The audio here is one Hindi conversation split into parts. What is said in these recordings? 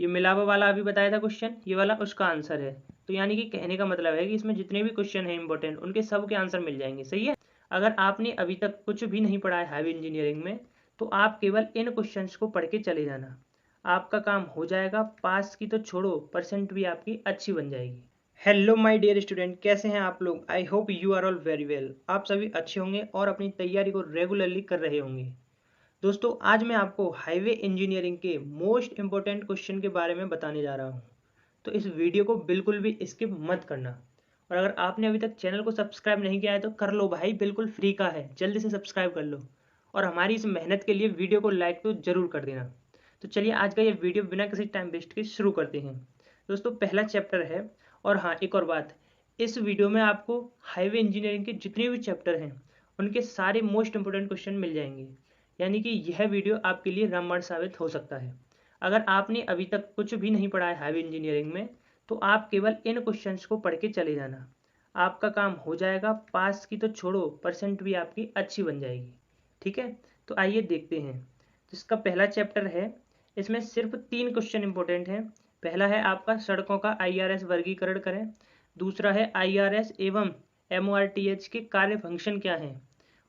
ये मिलावा वाला अभी बताया था क्वेश्चन, ये वाला उसका आंसर है। तो यानी कि कहने का मतलब है कि इसमें जितने भी क्वेश्चन हैं इंपॉर्टेंट, उनके सब के आंसर मिल जाएंगे। सही है। अगर आपने अभी तक कुछ भी नहीं पढ़ा है हैवी इंजीनियरिंग में, तो आप केवल इन क्वेश्चंस को पढ़ के चले जाना, आपका काम हो जाएगा। पास की तो छोड़ो, परसेंट भी आपकी अच्छी बन जाएगी। हेलो माय डियर स्टूडेंट, कैसे हैं आप लोग? I hope you are all very well. आप सभी अच्छे होंगे और अपनी तैयारी को रेगुलरली कर रहे होंगे। दोस्तों, आज मैं आपको हाईवे इंजीनियरिंग के मोस्ट इंपॉर्टेंट क्वेश्चन के बारे में बताने जा रहा हूँ। तो इस वीडियो को बिल्कुल भी स्किप मत करना। और अगर आपने अभी तक चैनल को सब्सक्राइब नहीं किया है तो कर लो भाई, बिल्कुल फ्री का है, जल्दी से सब्सक्राइब कर लो। और हमारी इस मेहनत के लिए वीडियो को लाइक तो ज़रूर कर देना। तो चलिए आज का ये वीडियो बिना किसी टाइम वेस्ट के शुरू करते हैं। दोस्तों, पहला चैप्टर है। और हाँ, एक और बात, इस वीडियो में आपको हाईवे इंजीनियरिंग के जितने भी चैप्टर हैं उनके सारे मोस्ट इंपोर्टेंट क्वेश्चन मिल जाएंगे। यानी कि यह वीडियो आपके लिए रामबाण साबित हो सकता है। अगर आपने अभी तक कुछ भी नहीं पढ़ा है हाईवे इंजीनियरिंग में, तो आप केवल इन क्वेश्चंस को पढ़ के चले जाना, आपका काम हो जाएगा। पास की तो छोड़ो, परसेंट भी आपकी अच्छी बन जाएगी। ठीक है। तो आइए देखते हैं। तो इसका पहला चैप्टर है, इसमें सिर्फ 3 क्वेश्चन इंपॉर्टेंट हैं। पहला है आपका सड़कों का IRS वर्गीकरण करें। दूसरा है IRS एवं MORTH के कार्य फंक्शन क्या हैं।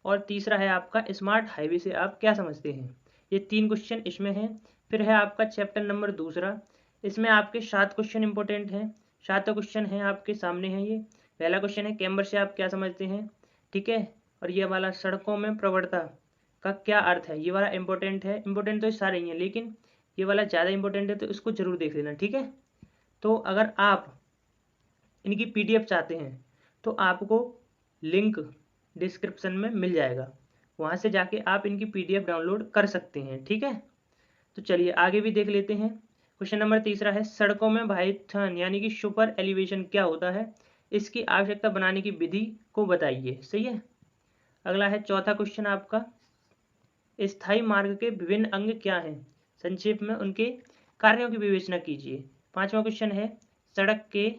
और तीसरा है आपका स्मार्ट हाईवे से आप क्या समझते हैं। ये 3 क्वेश्चन इसमें हैं। फिर है आपका चैप्टर नंबर दूसरा, इसमें आपके 7 क्वेश्चन इंपॉर्टेंट हैं। 7 क्वेश्चन हैं आपके सामने हैं। ये पहला क्वेश्चन है कैम्बर से आप क्या समझते हैं। ठीक है। और ये वाला सड़कों में प्रवणता का क्या अर्थ है, ये वाला इंपॉर्टेंट है। इंपॉर्टेंट तो ये सारे ही हैं, लेकिन ये वाला ज़्यादा इंपॉर्टेंट है, तो इसको जरूर देख लेना। ठीक है। तो अगर आप इनकी PDF चाहते हैं तो आपको लिंक डिस्क्रिप्शन में मिल जाएगा, वहाँ से जाके आप इनकी PDF डाउनलोड कर सकते हैं। ठीक है। तो चलिए आगे भी देख लेते हैं। क्वेश्चन नंबर तीसरा है सड़कों में भाईथन यानी कि सुपर एलिवेशन क्या होता है, इसकी आवश्यकता बनाने की विधि को बताइए। सही है। अगला है चौथा क्वेश्चन आपका, स्थायी मार्ग के विभिन्न अंग क्या हैं, संक्षेप में उनके कार्यों की विवेचना कीजिए। पांचवा क्वेश्चन है सड़क के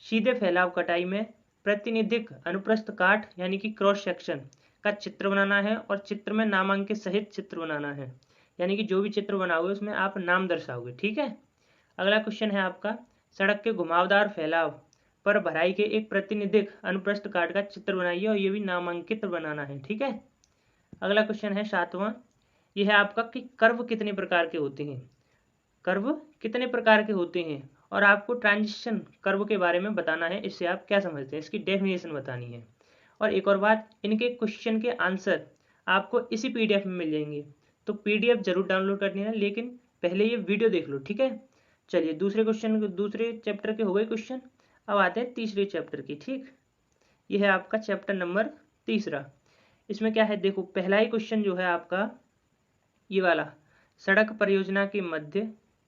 सीधे फैलाव कटाई में प्रतिनिधिक अनुप्रस्थ काट यानी कि क्रॉस सेक्शन का चित्र बनाना है, और चित्र में नामांकित सहित चित्र बनाना है। यानी कि जो भी चित्र बनाओगे उसमें आप नाम दर्शाओगे। ठीक है। अगला क्वेश्चन है आपका सड़क के घुमावदार फैलाव पर भराई के एक प्रतिनिधिक अनुप्रस्थ काट का चित्र बनाइए, और ये भी नामांकित बनाना है। ठीक है। अगला क्वेश्चन है सातवां, यह है आपका कि कर्व कितने प्रकार के होते हैं। कर्व कितने प्रकार के होते हैं, और आपको ट्रांजिशन कर्व के बारे में बताना है, इससे आप क्या समझते हैं, इसकी डेफिनेशन बतानी है। और एक और बात, इनके क्वेश्चन के आंसर आपको इसी PDF में मिल जाएंगे। तो PDF जरूर डाउनलोड करनी है, लेकिन पहले ये वीडियो देख लो। ठीक है। चलिए दूसरे चैप्टर के हो गए क्वेश्चन। अब आते हैं तीसरे चैप्टर की। ठीक, यह है आपका चैप्टर नंबर तीसरा। इसमें क्या है देखो, पहला ही क्वेश्चन जो है आपका ये वाला, सड़क परियोजना के मध्य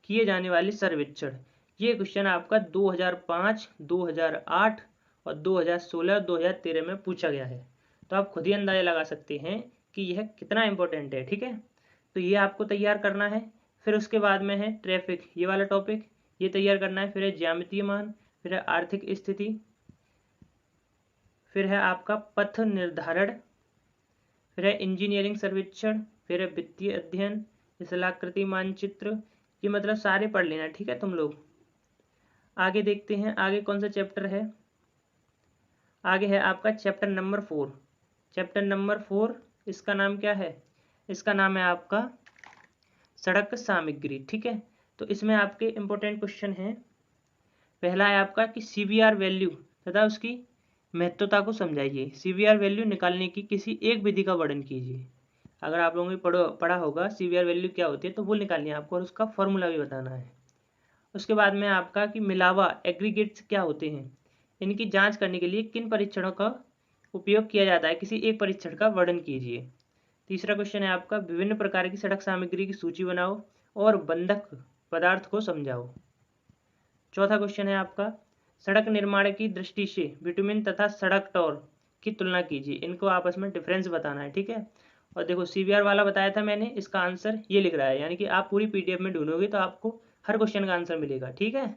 किए जाने वाले सर्वेक्षण। ये क्वेश्चन आपका 2005, 2008 और 2016 2013 में पूछा गया है। तो आप खुद ही अंदाजा लगा सकते हैं कि यह कितना इंपॉर्टेंट है। ठीक है। तो ये आपको तैयार करना है। फिर उसके बाद में है ट्रैफिक, ये वाला टॉपिक ये तैयार करना है। फिर है ज्यामितीय मान, फिर है आर्थिक स्थिति, फिर है आपका पथ निर्धारण, फिर है इंजीनियरिंग सर्वेक्षण, फिर है वित्तीय अध्ययन, स्थलाकृति मानचित्र। ये मतलब सारे पढ़ लेना। ठीक है तुम लोग। आगे देखते हैं आगे कौन सा चैप्टर है। आगे है आपका चैप्टर नंबर 4। चैप्टर नंबर 4, इसका नाम क्या है, इसका नाम है आपका सड़क सामग्री। ठीक है। तो इसमें आपके इंपॉर्टेंट क्वेश्चन हैं। पहला है आपका कि CBR वैल्यू तथा उसकी महत्वता को समझाइए। CBR वैल्यू निकालने की किसी एक विधि का वर्णन कीजिए। अगर आप लोगों ने पढ़ा होगा CBR वैल्यू क्या होती है, तो वो निकालनी है आपको, और उसका फॉर्मूला भी बताना है। उसके बाद में आपका कि मिलावा एग्रीगेट्स क्या होते हैं, इनकी जांच करने के लिए किन परीक्षणों का उपयोग किया जाता है, किसी एक परीक्षण का वर्णन कीजिए। तीसरा क्वेश्चन है आपका विभिन्न प्रकार की सड़क सामग्री की सूची बनाओ और बंधक पदार्थ को समझाओ। चौथा क्वेश्चन है आपका सड़क निर्माण की दृष्टि से बिटुमिन तथा सड़क टॉर की तुलना कीजिए, इनको आपस में डिफरेंस बताना है। ठीक है। और देखो CBR वाला बताया था मैंने, इसका आंसर ये लिख रहा है, यानी कि आप पूरी PDF में ढूंढोगे तो आपको हर क्वेश्चन का आंसर मिलेगा। ठीक है।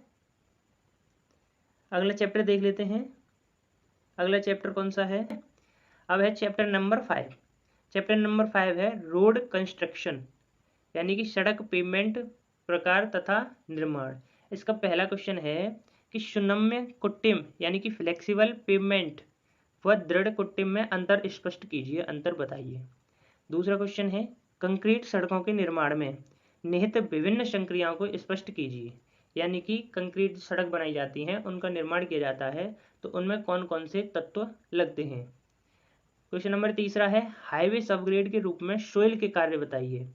अगला चैप्टर देख लेते हैं। अगला चैप्टर कौन सा है, अब है चैप्टर नंबर 5। चैप्टर नंबर 5 है रोड कंस्ट्रक्शन, यानी कि सड़क पेमेंट प्रकार तथा निर्माण। इसका पहला क्वेश्चन है कि सुनम्य कुट्टिम यानी कि फ्लेक्सिबल पेवमेंट व दृढ़ कुट्टिम में अंतर स्पष्ट कीजिए, अंतर बताइए। दूसरा क्वेश्चन है कंक्रीट सड़कों के निर्माण में निहित विभिन्न संक्रियाओं को स्पष्ट कीजिए, यानी कि कंक्रीट सड़क बनाई जाती हैं, उनका निर्माण किया जाता है, तो उनमें कौन कौन से तत्व लगते हैं। क्वेश्चन नंबर तीसरा है हाईवे सबग्रेड के रूप में सोइल के कार्य बताइए।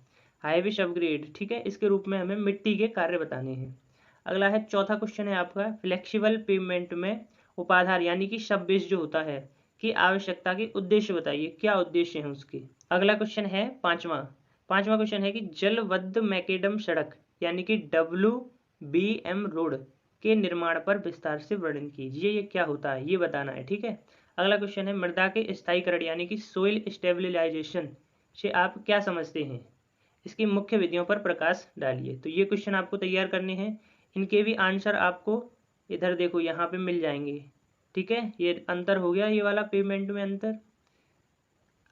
हाईवे सबग्रेड, ठीक है, इसके रूप में हमें मिट्टी के कार्य बताने हैं। अगला है चौथा क्वेश्चन है आपका फ्लेक्सिबल पेवमेंट में उपाधार यानी कि सब बेस जो होता है की आवश्यकता के उद्देश्य बताइए, क्या उद्देश्य है उसके। अगला क्वेश्चन है पांचवा क्वेश्चन है कि जलबद्ध मैकेडम सड़क यानी कि WBM रोड के निर्माण पर विस्तार से वर्णन कीजिए, ये क्या होता है ये बताना है, ठीक है। अगला क्वेश्चन है मृदा के स्थायीकरण यानी कि सोइल स्टेबलाइजेशन से आप क्या समझते हैं, इसकी मुख्य विधियों पर प्रकाश डालिए। तो ये क्वेश्चन आपको तैयार करने हैं, इनके भी आंसर आपको इधर देखो यहाँ पे मिल जाएंगे, ठीक है। ये अंतर हो गया, ये वाला पेमेंट में अंतर।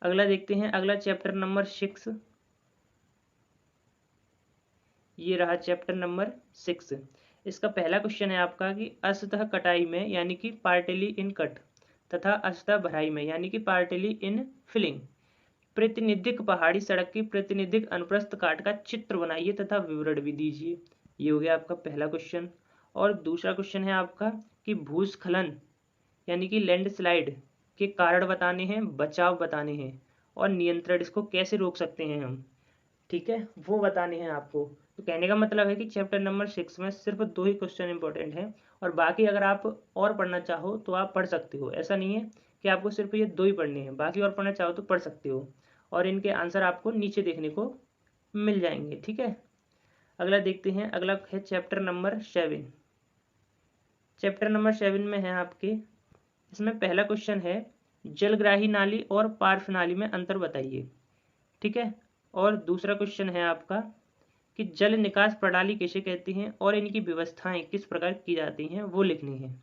अगला देखते हैं, अगला चैप्टर नंबर 6, ये रहा चैप्टर नंबर 6। इसका पहला क्वेश्चन है आपका कि असतः कटाई में यानी कि पार्टली इन कट तथा असतः भराई में यानी कि पार्टली इन फिलिंग प्रतिनिधिक पहाड़ी सड़क की प्रतिनिधिक अनुप्रस्थ काट का चित्र बनाइए तथा विवरण भी दीजिए। ये हो गया आपका पहला क्वेश्चन। और दूसरा क्वेश्चन है आपका कि भूस्खलन यानी कि लैंडस्लाइड के कारण बताने हैं, बचाव बताने हैं और नियंत्रण, इसको कैसे रोक सकते हैं हम, ठीक है, वो बताने हैं आपको। तो कहने का मतलब है कि चैप्टर नंबर 6 में सिर्फ 2 ही क्वेश्चन इंपॉर्टेंट हैं और बाकी अगर आप और पढ़ना चाहो तो आप पढ़ सकते हो। ऐसा नहीं है कि आपको सिर्फ ये 2 ही पढ़ने हैं, बाकी और पढ़ना चाहो तो पढ़ सकते हो और इनके आंसर आपको नीचे देखने को मिल जाएंगे, ठीक है। अगला देखते हैं, अगला है चैप्टर नंबर 7। चैप्टर नंबर 7 में है आपके, इसमें पहला क्वेश्चन है जलग्राही नाली और पार्श्व नाली में अंतर बताइए, ठीक है। और दूसरा क्वेश्चन है आपका कि जल निकास प्रणाली किसे कहती हैं और इनकी व्यवस्थाएं किस प्रकार की जाती हैं, वो लिखनी है।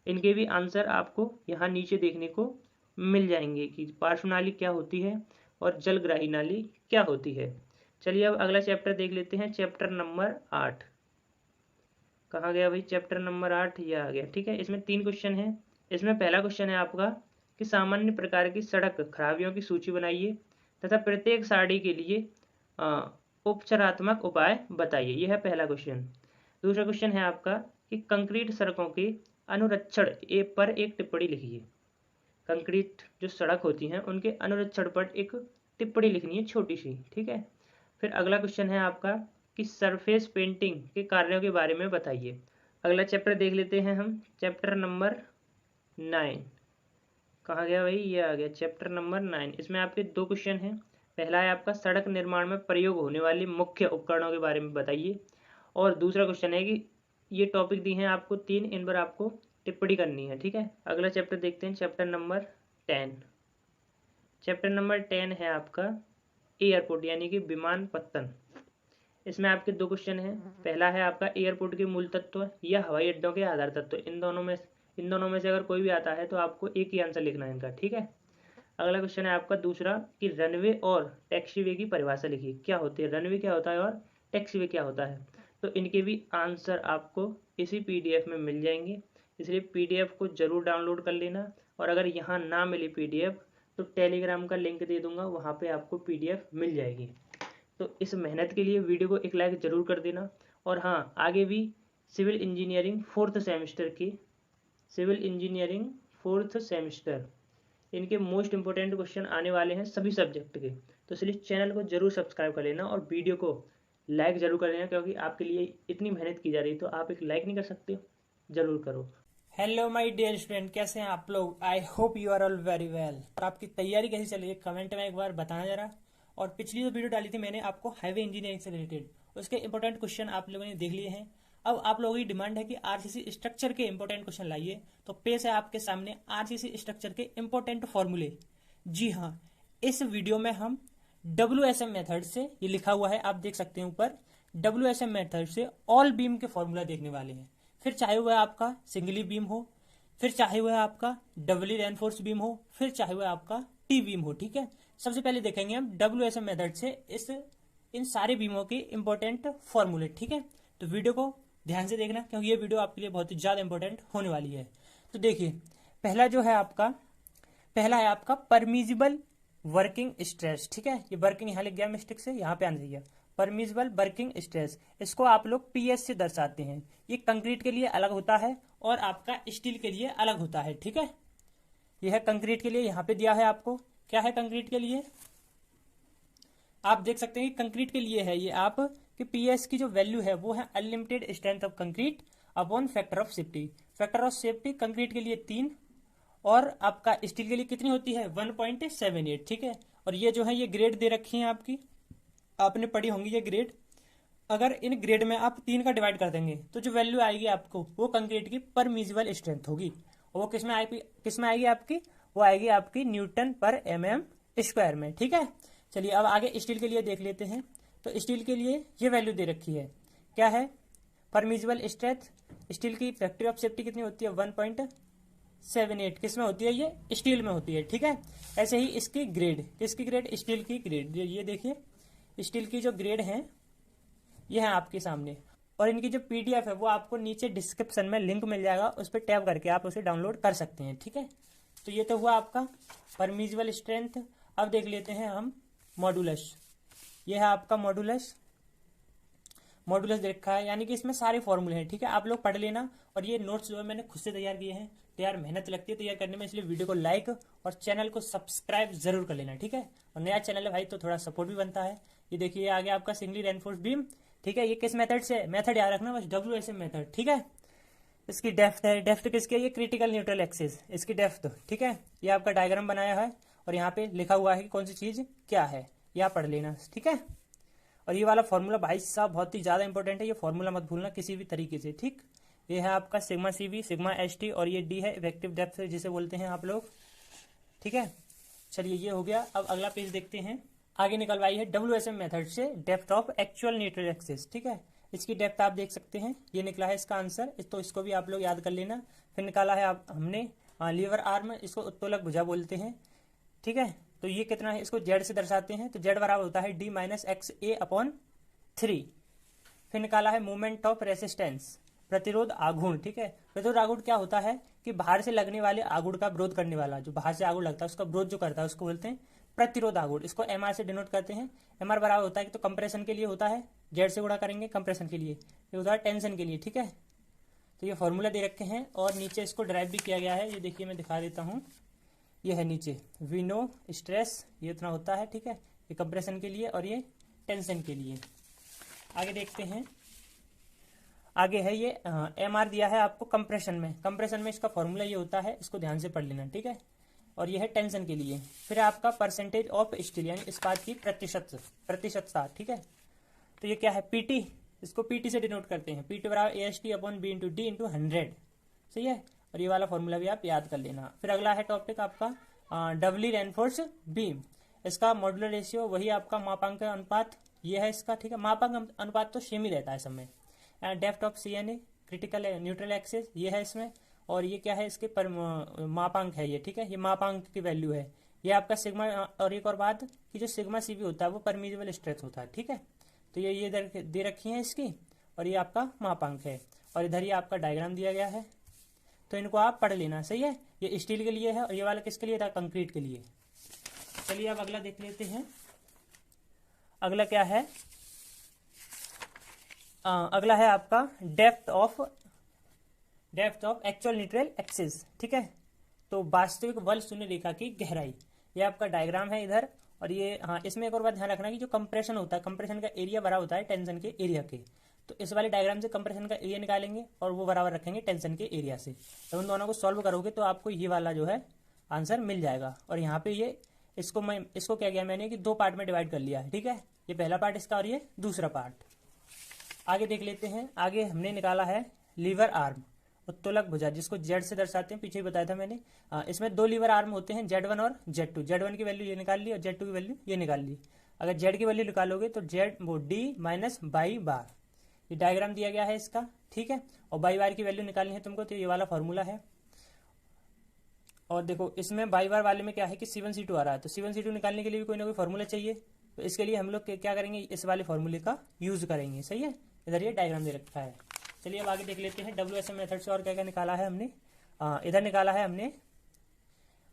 इनके भी आंसर आपको यहाँ नीचे देखने को मिल जाएंगे कि पार्श्व नाली क्या होती है और जलग्राही नाली क्या होती है। चलिए अब अगला चैप्टर देख लेते हैं, चैप्टर नंबर 8। कहाँ गया भाई चैप्टर नंबर 8, ये आ गया, ठीक है। इसमें 3 क्वेश्चन है। इसमें पहला क्वेश्चन है आपका कि सामान्य प्रकार की सड़क खराबियों की सूची बनाइए तथा प्रत्येक साड़ी के लिए उपचारात्मक उपाय बताइए, यह है पहला क्वेश्चन। दूसरा क्वेश्चन है आपका कि कंक्रीट सड़कों के अनुरक्षण पर एक टिप्पणी लिखिए। कंक्रीट जो सड़क होती हैं उनके अनुरक्षण पर एक टिप्पणी लिखनी है छोटी सी, ठीक है। फिर अगला क्वेश्चन है आपका कि सरफेस पेंटिंग के कार्यों के बारे में बताइए। अगला चैप्टर देख लेते हैं हम, चैप्टर नंबर 9। कहाँ गया भाई, ये आ गया चैप्टर नंबर 9। इसमें आपके 2 क्वेश्चन हैं। पहला है आपका सड़क निर्माण में प्रयोग होने वाली मुख्य उपकरणों के बारे में बताइए और दूसरा क्वेश्चन है कि ये टॉपिक दी हैं आपको 3, इन पर आपको टिप्पणी करनी है, ठीक है। अगला चैप्टर देखते हैं, चैप्टर नंबर 10। चैप्टर नंबर 10 है आपका एयरपोर्ट यानी कि विमानपत्तन। इसमें आपके 2 क्वेश्चन हैं। पहला है आपका एयरपोर्ट के मूल तत्व या हवाई अड्डों के आधार तत्व, इन दोनों में से अगर कोई भी आता है तो आपको एक ही आंसर लिखना है इनका, ठीक है। अगला क्वेश्चन है आपका दूसरा कि रनवे और टैक्सीवे की परिभाषा लिखिए, क्या होती है, रनवे क्या होता है और टैक्सीवे क्या होता है। तो इनके भी आंसर आपको इसी PDF में मिल जाएंगे, इसलिए PDF को जरूर डाउनलोड कर लेना। और अगर यहाँ ना मिले PDF तो टेलीग्राम का लिंक दे दूंगा, वहाँ पे आपको PDF मिल जाएगी। तो इस मेहनत के लिए वीडियो को एक लाइक जरूर कर देना। और हाँ, आगे भी सिविल इंजीनियरिंग 4th सेमेस्टर की, सिविल इंजीनियरिंग 4th सेमेस्टर, इनके मोस्ट इंपोर्टेंट क्वेश्चन आने वाले हैं सभी सब्जेक्ट के। तो इसलिए चैनल को जरूर सब्सक्राइब कर लेना और वीडियो को लाइक जरूर कर लेना, क्योंकि आपके लिए इतनी मेहनत की जा रही है तो आप एक लाइक नहीं कर सकते, जरूर करो। हेलो माय डियर स्टूडेंट, कैसे हैं आप लोग। I hope you are all very well. और आपकी तैयारी कैसी चल रही है कमेंट में एक बार बताना जरा। और पिछली जो वीडियो डाली थी मैंने आपको हाईवे इंजीनियरिंग से रिलेटेड, उसके इंपॉर्टेंट क्वेश्चन आप लोगों ने देख लिए हैं। अब आप लोगों की डिमांड है कि RCC स्ट्रक्चर के इंपॉर्टेंट क्वेश्चन लाइए, तो पेश है आपके सामने RCC स्ट्रक्चर के इंपॉर्टेंट फॉर्मूले। जी हाँ, इस वीडियो में हम WSM मेथड से, ये लिखा हुआ है आप देख सकते हैं ऊपर, WSM मेथड से ऑल बीम के फॉर्मूला देखने वाले हैं। फिर चाहे वह आपका सिंगली बीम हो, फिर चाहे वह आपका डबली रेनफोर्स बीम हो, फिर चाहे वह आपका T बीम हो, ठीक है। सबसे पहले देखेंगे हम WSM मेथड से इस इन सारे बीमों के इंपॉर्टेंट फॉर्मूले। ठीक है, तो वीडियो को ध्यान से देखना क्योंकि ये वीडियो आपके लिए बहुत ही ज्यादा इंपॉर्टेंट होने वाली है। तो देखिए, पहला है आपका परमिजिबल वर्किंग स्ट्रेस। ठीक है, ये वर्किंग यहाँ लिख गया मिस्टेक से, यहाँ पे आना चाहिए परमिजिबल वर्किंग स्ट्रेस। इसको आप लोग पीएस से दर्शाते हैं। ये कंक्रीट के लिए अलग होता है और आपका स्टील के लिए अलग होता है। ठीक है, यह है कंक्रीट के लिए, यहाँ पे दिया है आपको। क्या है कंक्रीट के लिए, आप देख सकते हैं कि कंक्रीट के लिए है ये आप कि पीएस की जो वैल्यू है वो है unlimited strength of concrete upon factor of safety. Factor of safety concrete के लिए 3 और आपका स्टील के लिए कितनी होती है 1.78। ठीक है, और ये जो है ये ग्रेड दे रखी है आपकी, आपने पढ़ी होंगी ये ग्रेड। अगर इन ग्रेड में आप 3 का डिवाइड कर देंगे तो जो वैल्यू आएगी आपको वो कंक्रीट की परमिजिबल स्ट्रेंथ होगी। और वो किसमें आएगी आपकी, वो आएगी आपकी न्यूटन पर mm स्क्वायर में। ठीक है, चलिए अब आगे स्टील के लिए देख लेते हैं। तो स्टील के लिए ये वैल्यू दे रखी है, क्या है परमिजिबल स्ट्रेंथ। स्टील की फैक्टर ऑफ सेफ्टी कितनी होती है 1.78। किसमें होती है ये, स्टील में होती है। ठीक है, ऐसे ही इसकी ग्रेड, किसकी ग्रेड, स्टील की ग्रेड। ये देखिए स्टील की जो ग्रेड है ये है आपके सामने, और इनकी जो पीडीएफ है वो आपको नीचे डिस्क्रिप्शन में लिंक मिल जाएगा, उस पर टैप करके आप उसे डाउनलोड कर सकते हैं। ठीक है, तो ये तो हुआ आपका परमिजिबल स्ट्रेंथ। अब देख लेते हैं हम मॉडुलस। ये है आपका मॉडुलस देखा है, यानी कि इसमें सारे फॉर्मूले हैं। ठीक है, आप लोग पढ़ लेना, और ये नोट्स जो है मैंने खुद से तैयार किए हैं। तैयार मेहनत लगती है तैयार करने में, इसलिए वीडियो को लाइक और चैनल को सब्सक्राइब जरूर कर लेना। ठीक है, और नया चैनल है भाई तो थोड़ा सपोर्ट भी बनता है। ये देखिए आ गया आपका सिंगली रेनफोर्स बीम। ठीक है, ये किस मेथड से, मेथड याद रखना बस, WSM मेथड। ठीक है, इसकी डेप्थ है, डेप्थ किसकी है, ये क्रिटिकल न्यूट्रल एक्सिस, इसकी डेप्थ। ठीक है, ये आपका डायग्राम बनाया है और यहाँ पे लिखा हुआ है कि कौन सी चीज क्या है, ये आप पढ़ लेना। ठीक है, और ये वाला फॉर्मूला भाई साहब बहुत ही ज्यादा इंपॉर्टेंट है, ये फॉर्मूला मत भूलना किसी भी तरीके से। ठीक, ये है आपका सिग्मा CV सिग्मा ST, और ये D है इफेक्टिव डेप्थ जिसे बोलते हैं आप लोग। ठीक है, चलिए ये हो गया। अब अगला पेज देखते हैं। आगे निकलवाई है WSM मेथड से depth of actual neutral axis. ठीक है, इसकी डेप्थ आप देख सकते हैं, ये निकला है इसका आंसर, तो इसको भी आप लोग याद कर लेना। फिर निकाला है हमने लीवर आर्म, इसको उत्तोलक भुजा बोलते हैं। ठीक है, तो ये कितना है, इसको Z से दर्शाते हैं, तो Z बराबर होता है D - XA/3। फिर निकाला है मूवमेंट ऑफ रेसिस्टेंस, प्रतिरोध आघूर्ण। ठीक है, प्रतिरोध आघूर्ण क्या होता है कि बाहर से लगने वाले आघूर्ण का विरोध करने वाला, जो बाहर से आघूर्ण लगता है उसका विरोध जो करता है उसको बोलते हैं प्रतिरोध आघूर्ण। इसको MR से डिनोट करते हैं। MR बराबर होता है कि तो कंप्रेशन के लिए होता है, Z से गुणा करेंगे कंप्रेशन के लिए, ये होता है टेंशन के लिए। ठीक है, तो ये फॉर्मूला दे रखे हैं और नीचे इसको ड्राइव भी किया गया है। ये देखिए मैं दिखा देता हूँ, ये है नीचे वी नो स्ट्रेस, ये इतना होता है। ठीक है, ये कंप्रेशन के लिए और ये टेंशन के लिए। आगे देखते हैं, आगे है ये MR दिया है आपको कंप्रेशन में इसका फॉर्मूला ये होता है, इसको ध्यान से पढ़ लेना। ठीक है, और ये है टेंशन के लिए। फिर आपका परसेंटेज ऑफ स्टील यानी इस्पात की प्रतिशतता। ठीक है, तो ये क्या है PT, इसको PT से डिनोट करते हैं, PT बराबर AST/B/D/100। सही है, और ये वाला फॉर्मूला भी आप याद कर लेना। फिर अगला है टॉपिक आपका डबली रेनफोर्स बीम, इसका मॉड्यूलर रेशियो वही आपका मापांक अनुपात ये है इसका। ठीक है, मापांक अनुपात तो सेम ही रहता है सब में। Depth of CNA critical neutral axis ये है इसमें, और ये क्या है इसके पर मापांक है ये। ठीक है, ये मापांक की वैल्यू है, ये आपका सिग्मा। और एक और बात कि जो सिग्मा CV होता है वो परमिजिबल स्ट्रेस होता है। ठीक है, तो ये दे रखी है इसकी, और ये आपका मापांक है, और इधर ही आपका डायग्राम दिया गया है, तो इनको आप पढ़ लेना। सही है, ये स्टील के लिए है और ये वाला किसके लिए था, कंक्रीट के लिए। चलिए अब अगला देख लेते हैं। अगला क्या है, अगला है आपका depth of actual neutral axis. ठीक है, तो वास्तविक बल शून्य रेखा की गहराई, ये आपका डायग्राम है इधर। और ये इसमें एक और बात ध्यान रखना कि जो कंप्रेशन होता है, कंप्रेशन का एरिया बराबर होता है टेंशन के एरिया के। तो इस वाले डायग्राम से कंप्रेशन का एरिया निकालेंगे और वो बराबर रखेंगे टेंशन के एरिया से। तो उन दोनों को सॉल्व करोगे तो आपको ये वाला जो है आंसर मिल जाएगा। और यहाँ पे ये इसको क्या किया मैंने कि 2 पार्ट में डिवाइड कर लिया है। ठीक है, ये पहला पार्ट इसका और ये दूसरा पार्ट। आगे देख लेते हैं। आगे हमने निकाला है लीवर आर्म, उत्तोलक भुजा, जिसको Z से दर्शाते हैं, पीछे ही बताया था मैंने। इसमें 2 लीवर आर्म होते हैं, Z1 और Z2। Z1 की वैल्यू ये निकाल ली और Z2 की वैल्यू ये निकाल ली। अगर Z की वैल्यू निकालोगे तो D - बाई बार, ये डायग्राम दिया गया है इसका। ठीक है, और बाई बार की वैल्यू निकालनी है तुमको, तो ये वाला फॉर्मूला है। और देखो इसमें बाई बार वाले में क्या है कि C1 C2 आ रहा है, तो C1 C2 निकालने के लिए भी कोई ना कोई फॉर्मूला चाहिए। तो इसके लिए हम लोग क्या करेंगे, इस वाले फॉर्मूले का यूज करेंगे। सही है, इधर ये डायग्राम दे रखा है। चलिए अब आगे देख लेते हैं WSM मेथड से और क्या क्या निकाला है हमने। इधर निकाला है हमने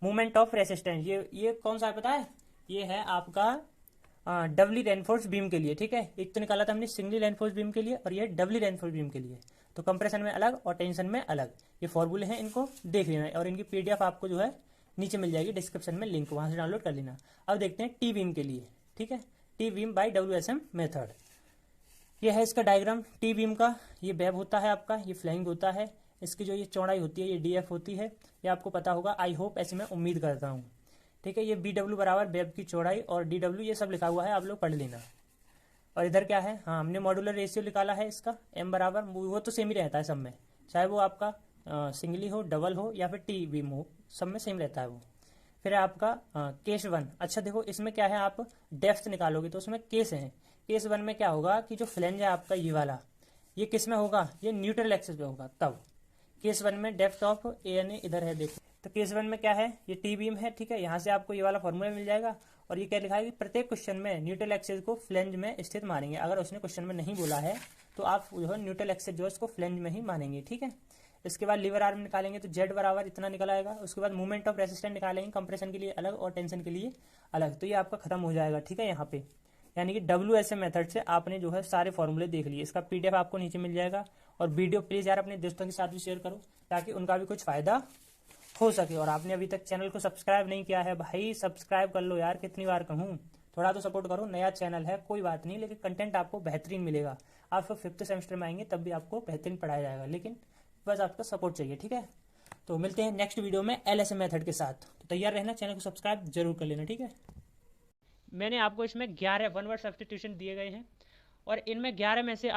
मूवमेंट ऑफ रेसिस्टेंस। ये कौन सा है पता है, ये है आपका डबली रेनफोर्स बीम के लिए। ठीक है, एक तो निकाला था हमने सिंगली रेनफोर्स बीम के लिए और ये डबली रेनफोर्स बीम के लिए। तो कंप्रेशन में अलग और टेंशन में अलग, ये फॉर्मूले हैं, इनको देख लेना है और इनकी PDF आपको जो है नीचे मिल जाएगी डिस्क्रिप्शन में, लिंक वहां से डाउनलोड कर लेना। अब देखते हैं टी बीम के लिए। ठीक है, T beam by WSM method. ये है इसका डायग्राम टी बीम का। ये वेब होता है आपका, ये फ्लैंग होता है, इसकी जो ये चौड़ाई होती है ये DF होती है। ये आपको पता होगा, आई होप, ऐसे मैं उम्मीद करता हूँ। ठीक है, ये BW बराबर वेब की चौड़ाई और DW ये सब लिखा हुआ है, आप लोग पढ़ लेना। और इधर क्या है, हाँ हमने मॉड्यूलर रेशियो निकाला है इसका, M बराबर, वो तो सेम ही रहता है सब में, चाहे वो आपका सिंगली हो, डबल हो या फिर टी बीम हो, सब में सेम रहता है वो। फिर है आपका केस 1। अच्छा देखो इसमें क्या है, आप डेप्थ निकालोगे तो उसमें केस है। केस 1 में क्या होगा कि जो फ्लेंज है आपका ये वाला, ये किस में होगा, ये न्यूट्रल एक्सिस में होगा। तब केस 1 में डेप्थ ऑफ ANA इधर है, देखो। तो केस 1 में क्या है, ये टी बीम है। ठीक है, यहाँ से आपको ये वाला फॉर्मूला मिल जाएगा और ये क्या लिखा है कि प्रत्येक क्वेश्चन में न्यूट्रल एक्सिस को फ्लेंज में स्थित मानेंगे। अगर उसने क्वेश्चन में नहीं बोला है तो आप जो है न्यूट्रल एक्सिस जो है उसको फ्लेंज में ही मानेंगे। ठीक है, इसके बाद लीवर आर्म निकालेंगे तो Z बराबर इतना निकल आएगा। उसके बाद मूवमेंट ऑफ रेसिस्टेंस निकालेंगे, कंप्रेशन के लिए अलग और टेंशन के लिए अलग। तो ये आपका खत्म हो जाएगा। ठीक है, यहाँ पे यानी कि WSM मेथड से आपने जो है सारे फॉर्मूले देख लिए। इसका PDF आपको नीचे मिल जाएगा। और वीडियो प्लीज यार अपने दोस्तों के साथ भी शेयर करो ताकि उनका भी कुछ फायदा हो सके। और आपने अभी तक चैनल को सब्सक्राइब नहीं किया है भाई, सब्सक्राइब कर लो यार, कितनी बार कहूँ, थोड़ा तो सपोर्ट करो। नया चैनल है कोई बात नहीं, लेकिन कंटेंट आपको बेहतरीन मिलेगा। आप 5th सेमेस्टर में आएंगे तब भी आपको बेहतरीन पढ़ाया जाएगा, लेकिन बस आपका सपोर्ट चाहिए। ठीक है, तो मिलते हैं नेक्स्ट वीडियो में LSM मेथड के साथ। तो तैयार रहना, चैनल को सब्सक्राइब जरूर कर लेना। ठीक है, मैंने आपको इसमें 11 वन वर्ड सब्स्टिट्यूशन दिए गए हैं और इनमें 11 में से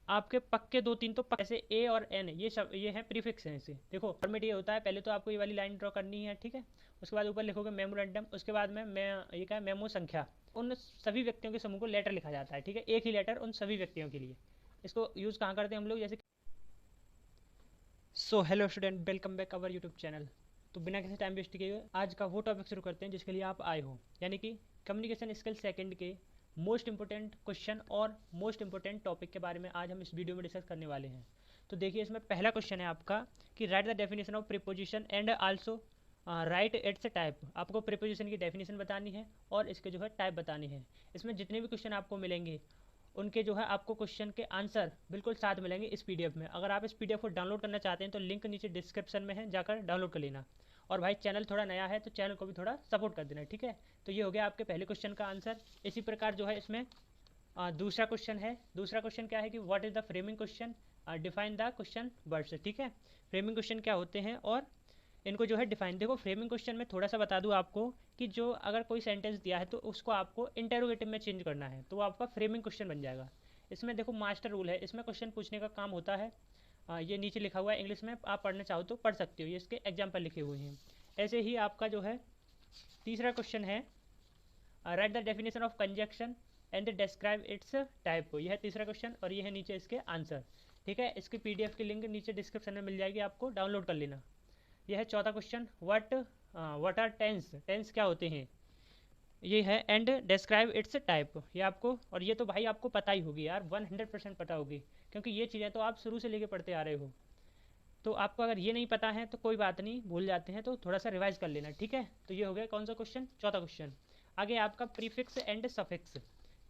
आपके पक्के 2-3 तो जैसे A और N ये है प्रीफिक्स हैं। इसे देखो फॉर्मेट ये होता है, पहले तो आपको ये वाली लाइन ड्रॉ करनी है। ठीक है, उसके बाद ऊपर लिखोगे मेमोरेंडम, उसके बाद में ये क्या है, मेमो संख्या। उन सभी व्यक्तियों के समूह को लेटर लिखा जाता है। ठीक है, एक ही लेटर उन सभी व्यक्तियों के लिए। इसको यूज़ कहाँ करते हैं हम लोग, जैसे so hello student, welcome back our YouTube channel. तो बिना किसी टाइम वेस्ट किए हुए आज का वो टॉपिक शुरू करते हैं जिसके लिए आप आए हो, यानी कि कम्युनिकेशन स्किल सेकंड के मोस्ट इंपॉर्टेंट क्वेश्चन और मोस्ट इंपॉर्टेंट टॉपिक के बारे में आज हम इस वीडियो में डिस्कस करने वाले हैं। तो देखिए इसमें पहला क्वेश्चन है आपका कि right the definition of preposition and also right it's type. आपको प्रीपोजिशन की डेफिनेशन बतानी है और इसके जो है टाइप बतानी है। इसमें जितने भी क्वेश्चन आपको मिलेंगे उनके जो है आपको क्वेश्चन के आंसर बिल्कुल साथ मिलेंगे इस PDF में। अगर आप इस PDF को डाउनलोड करना चाहते हैं तो लिंक नीचे डिस्क्रिप्शन में है, जाकर डाउनलोड कर लेना। और भाई चैनल थोड़ा नया है तो चैनल को भी थोड़ा सपोर्ट कर देना। ठीक है, तो ये हो गया आपके पहले क्वेश्चन का आंसर। इसी प्रकार जो है इसमें दूसरा क्वेश्चन है। दूसरा क्वेश्चन क्या है कि what is the framing question, define the question words. ठीक है, फ्रेमिंग क्वेश्चन क्या होते हैं और इनको जो है डिफाइन। देखो फ्रेमिंग क्वेश्चन में थोड़ा सा बता दूं आपको कि जो अगर कोई सेंटेंस दिया है तो उसको आपको इंटरोगेटिव में चेंज करना है तो वो आपका फ्रेमिंग क्वेश्चन बन जाएगा। इसमें देखो मास्टर रूल है, इसमें क्वेश्चन पूछने का काम होता है। ये नीचे लिखा हुआ है इंग्लिश में, आप पढ़ना चाहो तो पढ़ सकते हो, ये इसके एग्जाम्पल लिखे हुए हैं। ऐसे ही आपका जो है तीसरा क्वेश्चन है right the definition of conjunction and describe it's type. यह है तीसरा क्वेश्चन और ये है नीचे इसके आंसर। ठीक है, इसकी PDF की लिंक नीचे डिस्क्रिप्शन में मिल जाएगी, आपको डाउनलोड कर लेना। यह है चौथा question what are tense, tense क्या होते हैं, ये है एंड डिस्क्राइब इट्स टाइप। ये आपको, और ये तो भाई आपको पता ही होगी यार, 100% पता होगी क्योंकि ये चीज़ें तो आप शुरू से लेके पढ़ते आ रहे हो। तो आपको अगर ये नहीं पता है तो कोई बात नहीं, भूल जाते हैं तो थोड़ा सा रिवाइज कर लेना। ठीक है, तो ये हो गया कौन सा क्वेश्चन, चौथा क्वेश्चन। आगे आपका प्रीफिक्स एंड सफिक्स।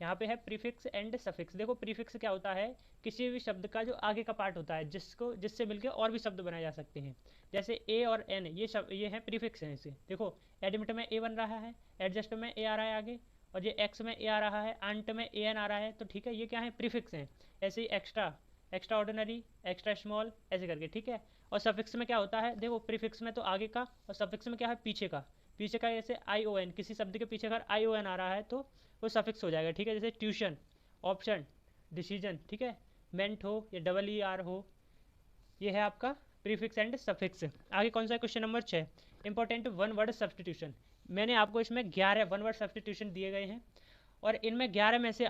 यहाँ पे है प्रीफिक्स एंड सफिक्स। देखो प्रीफिक्स क्या होता है, किसी भी शब्द का जो आगे का पार्ट होता है जिससे मिलके और भी शब्द बनाए जा सकते हैं। जैसे A और N ये है प्रीफिक्स हैं। इसे देखो एडमिट में A बन रहा है, एडजस्ट में A आ रहा है आगे, और ये एक्स में A आ रहा है, आंट में AN आ रहा है। तो ठीक है, ये क्या है, प्रीफिक्स हैं। ऐसे ही extra, extraordinary, extra small, ऐसे करके। ठीक है, और सफिक्स में क्या होता है, देखो प्रीफिक्स में तो आगे का और सफिक्स में क्या है, पीछे का। पीछे का जैसे ION, किसी शब्द के पीछे अगर ION आ रहा है तो वो सफिक्स हो जाएगा। ठीक है, जैसे ट्यूशन, ऑप्शन, डिसीजन। ठीक है, मेंट हो या ER हो, ये है आपका प्रीफिक्स एंड सफिक्स। आगे कौन सा question number 6, important one word substitution. मैंने आपको इसमें 11 वन वर्ड सब्स्टिट्यूशन दिए गए हैं और इनमें 11 में से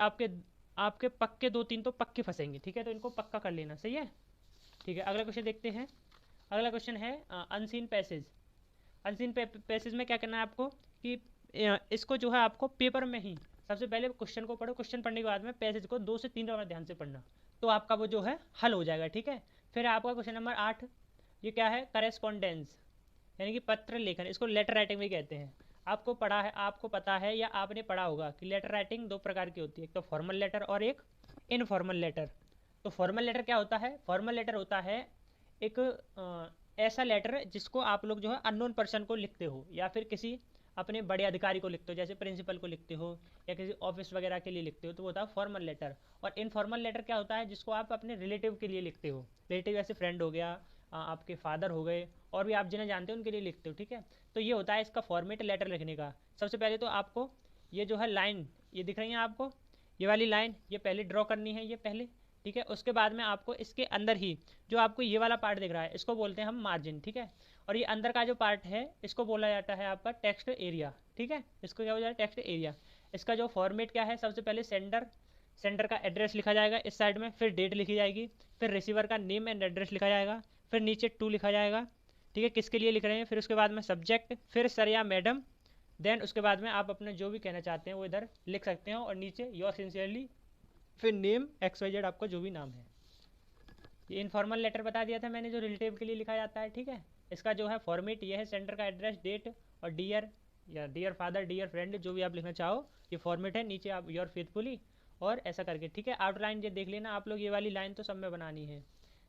आपके पक्के 2-3 तो पक्के फंसेंगे। ठीक है, तो इनको पक्का कर लेना। सही है, ठीक है। अगला क्वेश्चन देखते हैं। अगला क्वेश्चन है अनसीन पैसेज। अनसीन पैसेज में क्या करना है आपको कि इसको जो है आपको पेपर में ही सबसे पहले क्वेश्चन को पढ़ो, क्वेश्चन पढ़ने के बाद में पैसेज को 2 से 3 बार ध्यान से पढ़ना, तो आपका वो जो है हल हो जाएगा, ठीक है। फिर आपका क्वेश्चन नंबर 8, ये क्या है, करेस्पॉन्डेंस यानी कि पत्र लेखन, इसको लेटर राइटिंग भी कहते हैं। आपको पढ़ा है, आपको पता है या आपने पढ़ा होगा कि लेटर राइटिंग 2 प्रकार की होती है, एक तो फॉर्मल लेटर और एक इनफॉर्मल लेटर। तो फॉर्मल लेटर क्या होता है, फॉर्मल लेटर होता है एक ऐसा लेटर जिसको आप लोग जो है अननोन पर्सन को लिखते हो या फिर किसी अपने बड़े अधिकारी को लिखते हो, जैसे प्रिंसिपल को लिखते हो या किसी ऑफिस वगैरह के लिए लिखते हो, तो वो होता है फॉर्मल लेटर। और इनफॉर्मल लेटर क्या होता है, जिसको आप अपने रिलेटिव के लिए लिखते हो, रिलेटिव जैसे फ्रेंड हो गया, आपके फादर हो गए, और भी आप जिन्हें जानते हो उनके लिए लिखते हो, ठीक है। तो ये होता है इसका फॉर्मेट लेटर लिखने का। सबसे पहले तो आपको ये जो है लाइन, ये दिख रही है आपको, ये वाली लाइन, ये पहले ड्रॉ करनी है, ये पहले, ठीक है। उसके बाद में आपको इसके अंदर ही जो आपको ये वाला पार्ट दिख रहा है, इसको बोलते हैं हम मार्जिन, ठीक है। और ये अंदर का जो पार्ट है, इसको बोला जाता है आपका टेक्स्ट एरिया, ठीक है। इसको क्या हो जाएगा, टेक्स्ट एरिया। इसका जो फॉर्मेट क्या है, सबसे पहले सेंडर का एड्रेस लिखा जाएगा इस साइड में, फिर डेट लिखी जाएगी, फिर रिसीवर का नेम एंड एड्रेस लिखा जाएगा, फिर नीचे टू लिखा जाएगा, ठीक है, किसके लिए लिख रहे हैं। फिर उसके बाद में सब्जेक्ट, फिर सर या मैडम, देन उसके बाद में आप अपने जो भी कहना चाहते हैं वो इधर लिख सकते हो, और नीचे योर सिंसियरली, फिर नेम XYZ, आपका जो भी नाम है। ये इनफॉर्मल लेटर बता दिया था मैंने, जो रिलेटिव के लिए लिखा जाता है, ठीक है। इसका जो है फॉर्मेट ये है, सेंटर का एड्रेस, डेट और डियर या डियर फादर, डियर फ्रेंड, जो भी आप लिखना चाहो, ये फॉर्मेट है। नीचे आप योर फेथफुली और ऐसा करके, ठीक है। आउटलाइन ये देख लेना आप लोग, ये वाली लाइन तो सब में बनानी है।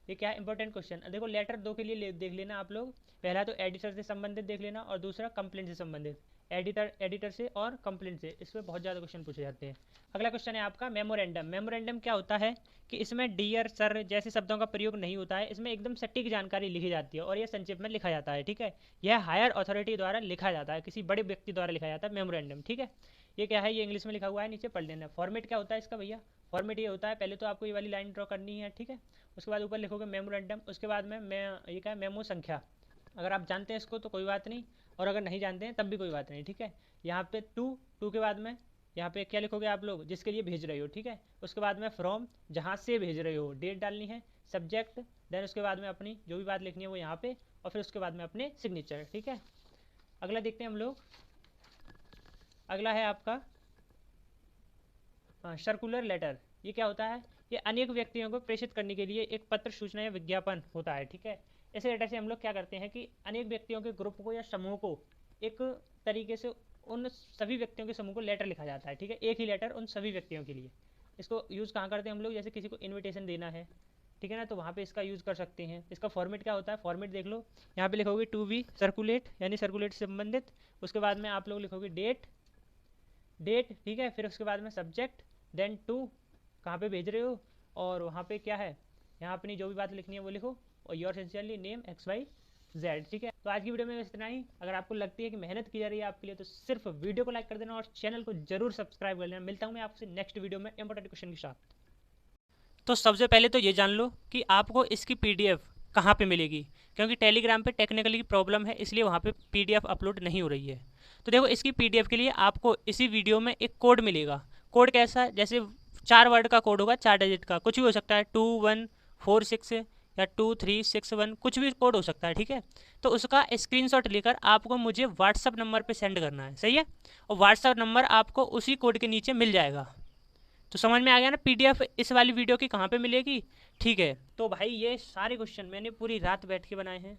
ये क्या है, इंपॉर्टेंट क्वेश्चन। देखो लेटर 2 के लिए देख लेना आप लोग, पहला तो एडिटर से संबंधित देख लेना और दूसरा कंप्लेंट से संबंधित। एडिटर से और कंप्लेंट से, इस पर बहुत ज़्यादा क्वेश्चन पूछे जाते हैं। अगला क्वेश्चन है आपका मेमोरेंडम। मेमोरेंडम क्या होता है कि इसमें डियर, सर जैसे शब्दों का प्रयोग नहीं होता है, इसमें एकदम सटीक जानकारी लिखी जाती है और यह संक्षेप में लिखा जाता है, ठीक है। यह हायर अथॉरिटी द्वारा लिखा जाता है, किसी बड़े व्यक्ति द्वारा लिखा जाता है मेमोरेंडम, ठीक है। ये क्या है, ये इंग्लिश में लिखा हुआ है, नीचे पढ़ लेना। फॉर्मेट क्या होता है इसका भैया, फॉर्मेट ये होता है, पहले तो आपको ये वाली लाइन ड्रॉ करनी है, ठीक है। उसके बाद ऊपर लिखोगे मेमोरेंडम, उसके बाद में ये क्या है, मेमो संख्या। अगर आप जानते हैं इसको तो कोई बात नहीं, और अगर नहीं जानते हैं तब भी कोई बात नहीं, ठीक है। यहाँ पे टू के बाद में यहाँ पे क्या लिखोगे आप लोग, जिसके लिए भेज रहे हो, ठीक है। उसके बाद में फ्रॉम, जहाँ से भेज रहे हो, डेट डालनी है, सब्जेक्ट, देन उसके बाद में अपनी जो भी बात लिखनी है वो यहाँ पे, और फिर उसके बाद में अपने सिग्नेचर, ठीक है। अगला देखते हैं हम लोग, अगला है आपका सर्कुलर लेटर। ये क्या होता है, ये अनेक व्यक्तियों को प्रेषित करने के लिए एक पत्र, सूचना या विज्ञापन होता है, ठीक है। इस लेटर से हम लोग क्या करते हैं कि अनेक व्यक्तियों के ग्रुप को या समूह को एक तरीके से उन सभी व्यक्तियों के समूह को लेटर लिखा जाता है, ठीक है। एक ही लेटर उन सभी व्यक्तियों के लिए। इसको यूज़ कहाँ करते हैं हम लोग, जैसे किसी को इन्विटेशन देना है, ठीक है ना, तो वहाँ पे इसका यूज़ कर सकते हैं। इसका फॉर्मेट क्या होता है, फॉर्मेट देख लो, यहाँ पे लिखोगे टू बी सर्कुलेट, यानी सर्कुलेट से संबंधित। उसके बाद में आप लोग लिखोगे डेट, ठीक है। फिर उसके बाद में सब्जेक्ट, देन टू, कहाँ पे भेज रहे हो, और वहाँ पे क्या है, यहाँ अपनी जो भी बात लिखनी है वो लिखो, और योर सिंसियरली नेम XYZ, ठीक है। तो आज की वीडियो में बस इतना ही। अगर आपको लगती है कि मेहनत की जा रही है आपके लिए, तो सिर्फ वीडियो को लाइक कर देना और चैनल को जरूर सब्सक्राइब कर लेना। मिलता हूँ मैं आपसे नेक्स्ट वीडियो में इंपॉर्टेंट क्वेश्चन के साथ। तो सबसे पहले तो ये जान लो कि आपको इसकी PDF कहाँ पे मिलेगी, क्योंकि टेलीग्राम पे टेक्निकली प्रॉब्लम है, इसलिए वहाँ पे PDF अपलोड नहीं हो रही है। तो देखो इसकी PDF के लिए आपको इसी वीडियो में एक कोड मिलेगा। कोड कैसा, जैसे 4 वर्ड का कोड होगा, 4 डिजिट का, कुछ भी हो सकता है, 2146 या 2361, कुछ भी कोड हो सकता है, ठीक है। तो उसका स्क्रीनशॉट लेकर आपको मुझे व्हाट्सअप नंबर पे सेंड करना है, सही है। और व्हाट्सअप नंबर आपको उसी कोड के नीचे मिल जाएगा। तो समझ में आ गया ना, PDF इस वाली वीडियो की कहाँ पे मिलेगी, ठीक है। तो भाई ये सारे क्वेश्चन मैंने पूरी रात बैठ के बनाए हैं,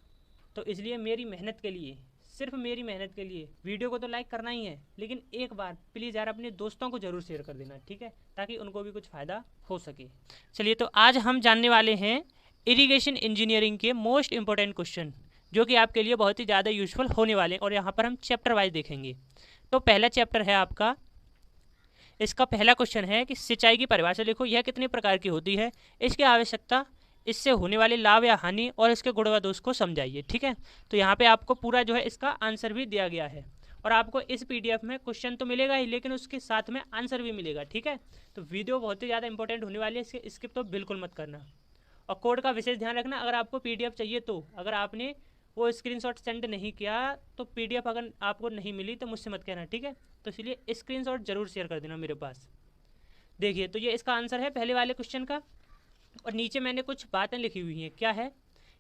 तो इसलिए मेरी मेहनत के लिए, सिर्फ मेरी मेहनत के लिए वीडियो को तो लाइक करना ही है, लेकिन एक बार प्लीज़ यार अपने दोस्तों को ज़रूर शेयर कर देना, ठीक है, ताकि उनको भी कुछ फ़ायदा हो सके। चलिए, तो आज हम जानने वाले हैं इरिगेशन इंजीनियरिंग के मोस्ट इंपॉर्टेंट क्वेश्चन, जो कि आपके लिए बहुत ही ज़्यादा यूजफुल होने वाले हैं, और यहाँ पर हम चैप्टर वाइज देखेंगे। तो पहला चैप्टर है आपका, इसका पहला क्वेश्चन है कि सिंचाई की परिभाषा लिखो, यह कितने प्रकार की होती है, इसकी आवश्यकता, इससे होने वाले लाभ या हानि, और इसके गुण व दोष को समझाइए, ठीक है। तो यहाँ पे आपको पूरा जो है इसका आंसर भी दिया गया है, और आपको इस PDF में क्वेश्चन तो मिलेगा ही, लेकिन उसके साथ में आंसर भी मिलेगा, ठीक है। तो वीडियो बहुत ही ज़्यादा इंपॉर्टेंट होने वाली है, इसके स्किप तो बिल्कुल मत करना। और कोड का विशेष ध्यान रखना, अगर आपको PDF चाहिए तो, अगर आपने वो स्क्रीनशॉट सेंड नहीं किया तो PDF अगर आपको नहीं मिली तो मुझसे मत कहना, ठीक है। तो इसलिए स्क्रीनशॉट जरूर शेयर कर देना मेरे पास। देखिए, तो ये इसका आंसर है पहले वाले क्वेश्चन का, और नीचे मैंने कुछ बातें लिखी हुई हैं। क्या है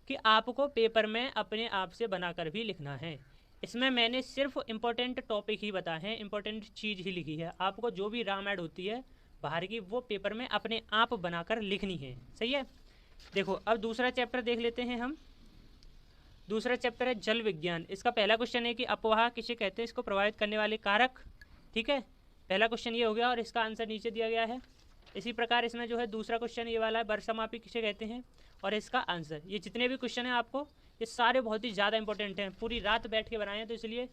कि आपको पेपर में अपने आप से बनाकर भी लिखना है। इसमें मैंने सिर्फ इम्पोर्टेंट टॉपिक ही बताए हैं, इम्पोर्टेंट चीज़ ही लिखी है। आपको जो भी राम ऐड होती है बाहर की वो पेपर में अपने आप बनाकर लिखनी है, सही है। देखो अब दूसरा चैप्टर देख लेते हैं हम। दूसरा चैप्टर है जल विज्ञान। इसका पहला क्वेश्चन है कि अपवाह किसे कहते हैं, इसको प्रभावित करने वाले कारक, ठीक है। पहला क्वेश्चन ये हो गया और इसका आंसर नीचे दिया गया है। इसी प्रकार इसमें जो है दूसरा क्वेश्चन ये वाला है, वर्षामापी किसे कहते हैं और इसका आंसर। ये जितने भी क्वेश्चन हैं आपको ये सारे बहुत ही ज़्यादा इंपॉर्टेंट हैं, पूरी रात बैठ के बनाए हैं, तो इसलिए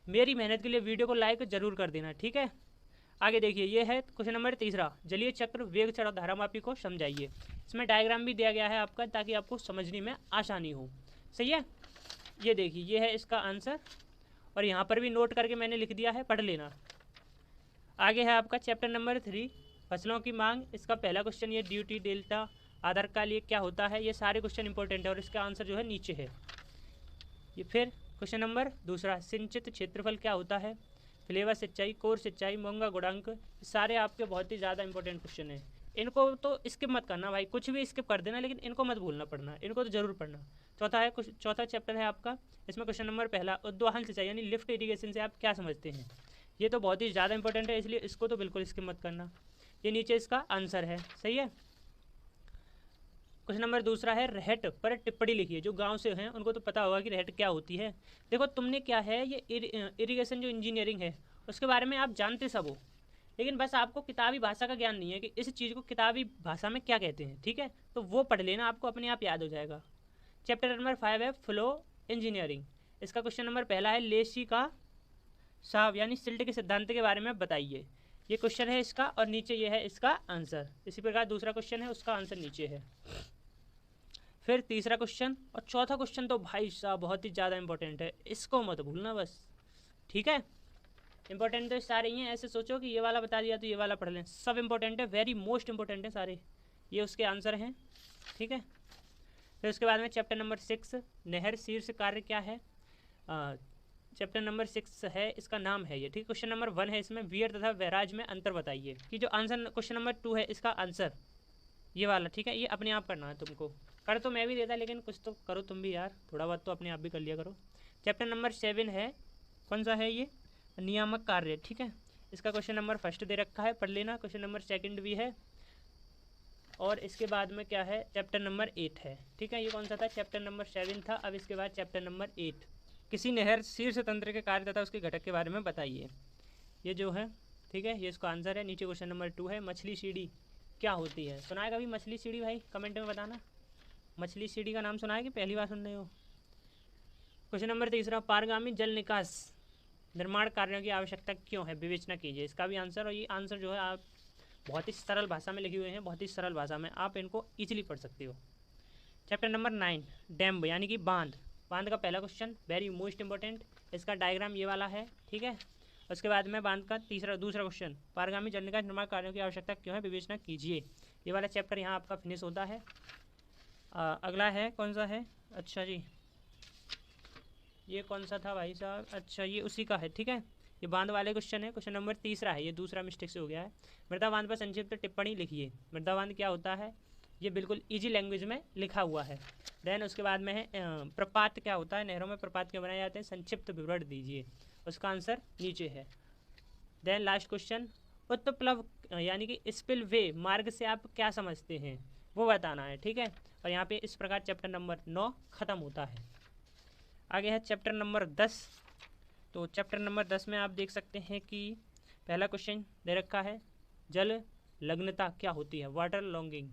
मेरी मेहनत के लिए वीडियो को लाइक जरूर कर देना, ठीक है। आगे देखिए, ये है क्वेश्चन नंबर तीसरा, जलीय चक्र वेग चढ़ाव धारामापी को समझाइए। इसमें डायग्राम भी दिया गया है आपका, ताकि आपको समझने में आसानी हो, सही है। ये देखिए, ये है इसका आंसर और यहाँ पर भी नोट करके मैंने लिख दिया है, पढ़ लेना। आगे है आपका चैप्टर नंबर 3, फसलों की मांग। इसका पहला क्वेश्चन ये ड्यूटी डेल्टा आधार काल ये क्या होता है, ये सारे क्वेश्चन इंपॉर्टेंट है और इसका आंसर जो है नीचे है। ये फिर क्वेश्चन नंबर दूसरा, सिंचित क्षेत्रफल क्या होता है, फ्लेवर सिंचाई, कोर सिंचाई, मोंगा गुणांक, सारे आपके बहुत ही ज़्यादा इंपॉर्टेंट क्वेश्चन है। इनको तो स्किप मत करना भाई, कुछ भी स्किप कर देना, लेकिन इनको मत भूलना पढ़ना, इनको तो जरूर पढ़ना। चौथा चैप्टर है आपका, इसमें क्वेश्चन नंबर पहला, उद्वहन सिंचाई यानी लिफ्ट इरीगेशन से आप क्या समझते हैं। ये तो बहुत ही ज़्यादा इंपॉर्टेंट है, इसलिए इसको तो बिल्कुल स्किप मत करना। ये नीचे इसका आंसर है, सही है। क्वेश्चन नंबर दूसरा है, रहट पर टिप्पणी लिखिए। जो गांव से हैं उनको तो पता होगा कि रहट क्या होती है। देखो तुमने क्या है, ये इरिगेशन जो इंजीनियरिंग है उसके बारे में आप जानते सब हो, लेकिन बस आपको किताबी भाषा का ज्ञान नहीं है कि इस चीज़ को किताबी भाषा में क्या कहते हैं, ठीक है। तो वो पढ़ लेना, आपको अपने आप याद हो जाएगा। चैप्टर नंबर 5 है फ्लो इंजीनियरिंग। इसका क्वेश्चन नंबर पहला है, लेसी का साहब यानी सिल्ट के सिद्धांत के बारे में बताइए। ये क्वेश्चन है इसका और नीचे ये है इसका आंसर। इसी प्रकार दूसरा क्वेश्चन है, उसका आंसर नीचे है। फिर तीसरा क्वेश्चन और चौथा क्वेश्चन तो भाई साहब बहुत ही ज़्यादा इंपॉर्टेंट है, इसको मत भूलना बस, ठीक है। इंपॉर्टेंट तो सारे ही हैं, ऐसे सोचो कि ये वाला बता दिया तो ये वाला पढ़ लें, सब इंपॉर्टेंट है, वेरी मोस्ट इंपॉर्टेंट है सारे, ये उसके आंसर हैं, ठीक है। फिर उसके बाद में चैप्टर नंबर 6, नहर शीर्ष कार्य क्या है। चैप्टर नंबर 6 है, इसका नाम है ये, ठीक। क्वेश्चन नंबर 1 है, इसमें वीर तथा वैराज में अंतर बताइए। कि जो आंसर क्वेश्चन नंबर 2 है इसका आंसर ये वाला, ठीक है। ये अपने आप करना है तुमको, कर तो मैं भी देता लेकिन कुछ तो करो तुम भी यार, थोड़ा बहुत तो अपने आप भी कर लिया करो। चैप्टर नंबर 7 है, कौन सा है ये, नियामक कार्य, ठीक है। इसका क्वेश्चन नंबर 1 दे रखा है, पढ़ लेना। क्वेश्चन नंबर 2 भी है और इसके बाद में क्या है, चैप्टर नंबर 8 है, ठीक है। ये कौन सा था, चैप्टर नंबर 7 था। अब इसके बाद चैप्टर नंबर 8, किसी नहर शीर्ष तंत्र के कार्य तथा उसके घटक के बारे में बताइए। ये जो है, ठीक है, ये इसका आंसर है। नीचे क्वेश्चन नंबर 2 है, मछली सीढ़ी क्या होती है। सुना है कभी मछली सीढ़ी भाई, कमेंट में बताना। मछली सीढ़ी का नाम सुना है कि पहली बार सुन रहे हो। क्वेश्चन नंबर 3, पारगामी जल निकास निर्माण कार्यों की आवश्यकता क्यों है, विवेचना कीजिए। इसका भी आंसर, और ये आंसर जो है आप बहुत ही सरल भाषा में लिखे हुए हैं, बहुत ही सरल भाषा में, आप इनको ईजिली पढ़ सकते हो। चैप्टर नंबर 9, डैम यानी कि बांध। बांध का पहला क्वेश्चन वेरी मोस्ट इंपॉर्टेंट, इसका डायग्राम ये वाला है, ठीक है। उसके बाद में बांध का दूसरा क्वेश्चन, पारगामी जल निकास निर्माण कार्यों की आवश्यकता क्यों है, विवेचना कीजिए। ये वाला चैप्टर यहाँ आपका फिनिश होता है। अगला है, कौन सा है, अच्छा जी ये कौन सा था भाई साहब, अच्छा ये उसी का है, ठीक है। ये बांध वाले क्वेश्चन है। क्वेश्चन नंबर 3 है, ये दूसरा मिस्टेक से हो गया है। मृदा बांध पर संक्षिप्त टिप्पणी लिखिए। मृदा बांध क्या होता है, ये बिल्कुल इजी लैंग्वेज में लिखा हुआ है। देन उसके बाद में है प्रपात क्या होता है, नहरों में प्रपात क्यों बनाए जाते हैं, संक्षिप्त विवरण दीजिए। उसका आंसर नीचे है। देन लास्ट क्वेश्चन, उत्प्लव यानी कि स्पिल वे मार्ग से आप क्या समझते हैं, वो बताना है, ठीक है। और यहाँ पे इस प्रकार चैप्टर नंबर 9 खत्म होता है। आगे है चैप्टर नंबर 10। तो चैप्टर नंबर 10 में आप देख सकते हैं कि पहला क्वेश्चन दे रखा है, जल लग्नता क्या होती है, वाटर लॉन्गिंग।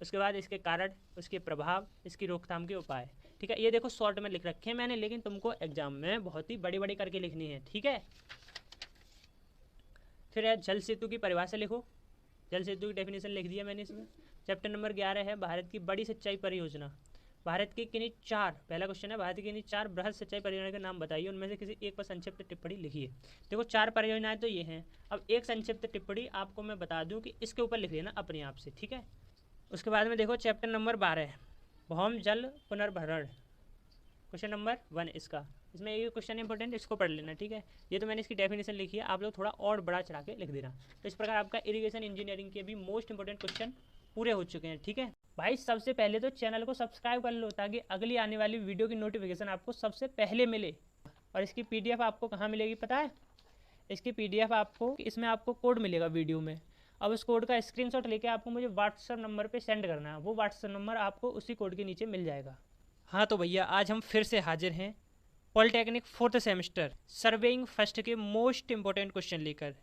उसके बाद इसके कारण, उसके प्रभाव, इसकी रोकथाम के उपाय, ठीक है। ये देखो शॉर्ट में लिख रखे हैं मैंने, लेकिन तुमको एग्जाम में बहुत ही बड़ी बड़ी करके लिखनी है, ठीक है। फिर है जल सेतु की परिभाषा लिखो। जल सेतु की डेफिनेशन लिख दिया मैंने इसमें। चैप्टर नंबर 11 है, भारत की बड़ी सिंचाई परियोजना। भारत की किन्हीं 4, पहला क्वेश्चन है, भारत की किन्हीं 4 बृहद सिंचाई परियोजना के नाम बताइए, उनमें से किसी एक पर संक्षिप्त टिप्पणी लिखिए। देखो 4 परियोजनाएं तो ये हैं, अब एक संक्षिप्त टिप्पणी आपको मैं बता दूं कि इसके ऊपर लिख लेना अपने आप से, ठीक है। उसके बाद में देखो चैप्टर नंबर 12, भौम जल पुनर्भरण। क्वेश्चन नंबर 1 इसका, इसमें एक क्वेश्चन इंपॉर्टेंट, इसको पढ़ लेना, ठीक है। ये तो मैंने इसकी डेफिनेशन लिखी है, आप लोग थोड़ा और बड़ा चढ़ा के लिख देना। तो इस प्रकार आपका इरिगेशन इंजीनियरिंग के भी मोस्ट इंपॉर्टेंट क्वेश्चन पूरे हो चुके हैं, ठीक है भाई। सबसे पहले तो चैनल को सब्सक्राइब कर लो, ताकि अगली आने वाली वीडियो की नोटिफिकेशन आपको सबसे पहले मिले। और इसकी PDF आपको कहाँ मिलेगी पता है? इसकी PDF आपको इसमें आपको कोड मिलेगा वीडियो में। अब उस कोड का स्क्रीनशॉट लेके आपको मुझे व्हाट्सएप नंबर पे सेंड करना है। वो व्हाट्सएप नंबर आपको उसी कोड के नीचे मिल जाएगा। हाँ तो भैया आज हम फिर से हाजिर हैं polytechnic 4th semester surveying first के मोस्ट इम्पोर्टेंट क्वेश्चन लेकर।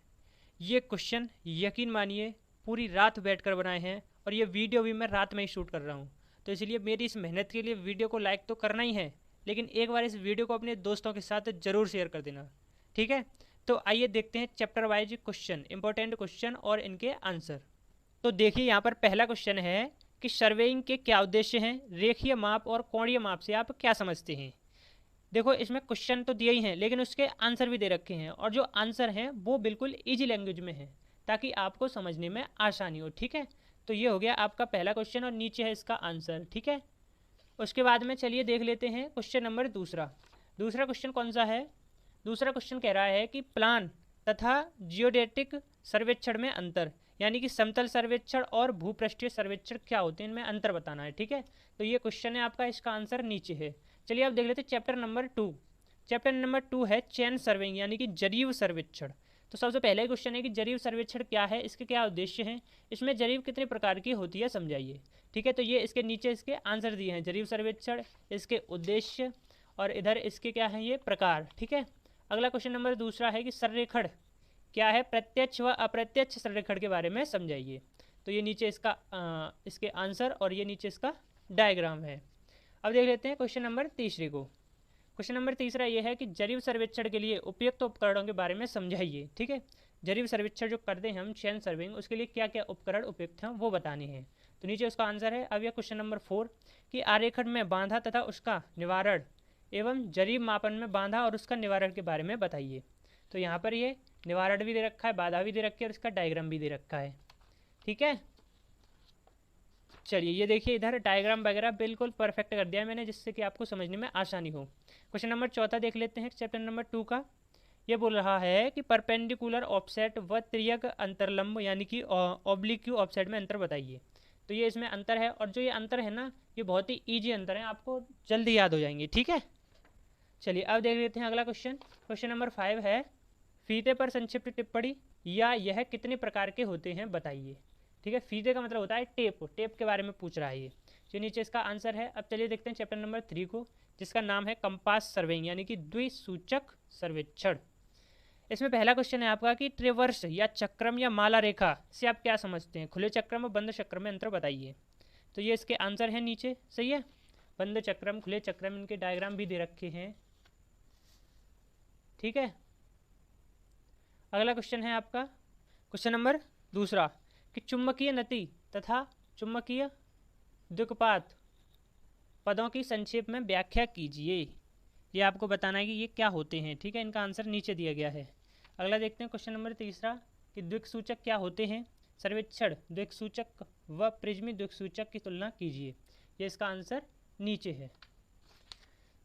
ये क्वेश्चन यकीन मानिए पूरी रात बैठकर बनाए हैं और ये वीडियो भी मैं रात में ही शूट कर रहा हूँ। तो इसलिए मेरी इस मेहनत के लिए वीडियो को लाइक तो करना ही है, लेकिन एक बार इस वीडियो को अपने दोस्तों के साथ ज़रूर शेयर कर देना, ठीक है? तो आइए देखते हैं chapter wise question, important question और इनके आंसर। तो देखिए यहाँ पर पहला क्वेश्चन है कि सर्वेइंग के क्या उद्देश्य हैं, रेखीय माप और कोणीय माप से आप क्या समझते हैं। देखो इसमें क्वेश्चन तो दिए ही हैं लेकिन उसके आंसर भी दे रखे हैं, और जो आंसर हैं वो बिल्कुल ईजी लैंग्वेज में है ताकि आपको समझने में आसानी हो, ठीक है? तो ये हो गया आपका पहला क्वेश्चन और नीचे है इसका आंसर, ठीक है? उसके बाद में चलिए देख लेते हैं क्वेश्चन नंबर दूसरा। दूसरा क्वेश्चन कौन सा है? दूसरा क्वेश्चन कह रहा है कि प्लान तथा जियोडेटिक सर्वेक्षण में अंतर, यानी कि समतल सर्वेक्षण और भूपृष्ठीय सर्वेक्षण क्या होते हैं, इनमें अंतर बताना है, ठीक है? तो ये क्वेश्चन है आपका, इसका आंसर नीचे है। चलिए अब देख लेते हैं चैप्टर नंबर 2। चैप्टर नंबर 2 है चेन सर्वेइंग यानी कि जरीब सर्वेक्षण। तो सबसे पहले क्वेश्चन है कि जरीब सर्वेक्षण क्या है, इसके क्या उद्देश्य हैं, इसमें जरीब कितने प्रकार की होती है समझाइए, ठीक है? तो ये इसके नीचे इसके आंसर दिए हैं, जरीब सर्वेक्षण, इसके उद्देश्य और इधर इसके क्या हैं ये प्रकार, ठीक है? अगला क्वेश्चन नंबर दूसरा है कि संरेखण क्या है, प्रत्यक्ष व अप्रत्यक्ष संरेखण के बारे में समझाइए। तो ये नीचे इसका इसके आंसर और ये नीचे इसका डायग्राम है। अब देख लेते हैं क्वेश्चन नंबर तीसरे को। क्वेश्चन नंबर तीसरा ये है कि जरीब सर्वेक्षण के लिए उपयुक्त उपकरणों के बारे में समझाइए, ठीक है? जरीब सर्वेक्षण जो करते हैं हम चेन सर्वेइंग, उसके लिए क्या क्या उपकरण उपयुक्त हैं वो बताने हैं। तो नीचे उसका आंसर है। अब यह क्वेश्चन नंबर 4 कि आरेखन में बांधा तथा उसका निवारण एवं जरीब मापन में बांधा और उसका निवारण के बारे में बताइए। तो यहाँ पर ये निवारण भी दे रखा है, बाधा भी दे रखी है और इसका डायग्राम भी दे रखा है, ठीक है? चलिए ये देखिए इधर डायग्राम वगैरह बिल्कुल परफेक्ट कर दिया है मैंने, जिससे कि आपको समझने में आसानी हो। क्वेश्चन नंबर चौथा देख लेते हैं चैप्टर नंबर 2 का। ये बोल रहा है कि परपेंडिकुलर ऑफसेट व त्रियक अंतरलंब यानी कि ऑब्लिक्यू ऑफसेट में अंतर बताइए। तो ये इसमें अंतर है, और जो ये अंतर है ना ये बहुत ही ईजी अंतर है, आपको जल्दी याद हो जाएंगे, ठीक है? चलिए अब देख लेते हैं अगला क्वेश्चन। क्वेश्चन नंबर 5 है फीते पर संक्षिप्त टिप्पणी या यह कितने प्रकार के होते हैं बताइए, ठीक है? फीते का मतलब होता है टेप, टेप के बारे में पूछ रहा है ये, जो नीचे इसका आंसर है। अब चलिए देखते हैं चैप्टर नंबर 3 को, जिसका नाम है कंपास सर्वेइंग यानी कि द्विसूचक सर्वेक्षण। इसमें पहला क्वेश्चन है आपका कि ट्रेवर्स या चक्रम या माला रेखा से आप क्या समझते हैं, खुले चक्रम और बंद चक्रम में अंतर बताइए। तो ये इसके आंसर है नीचे, सही है? बंद चक्रम, खुले चक्रम, इनके डायग्राम भी दे रखे हैं, ठीक है? अगला क्वेश्चन है आपका क्वेश्चन नंबर दूसरा कि चुंबकीय नति तथा चुंबकीय द्विघात पदों की संक्षेप में व्याख्या कीजिए। ये आपको बताना है कि ये क्या होते हैं, ठीक है? इनका आंसर नीचे दिया गया है। अगला देखते हैं क्वेश्चन नंबर तीसरा कि द्विसूचक क्या होते हैं, सर्वेक्षण द्विसूचक व प्रिज्मी द्विसूचक की तुलना कीजिए। ये इसका आंसर नीचे है।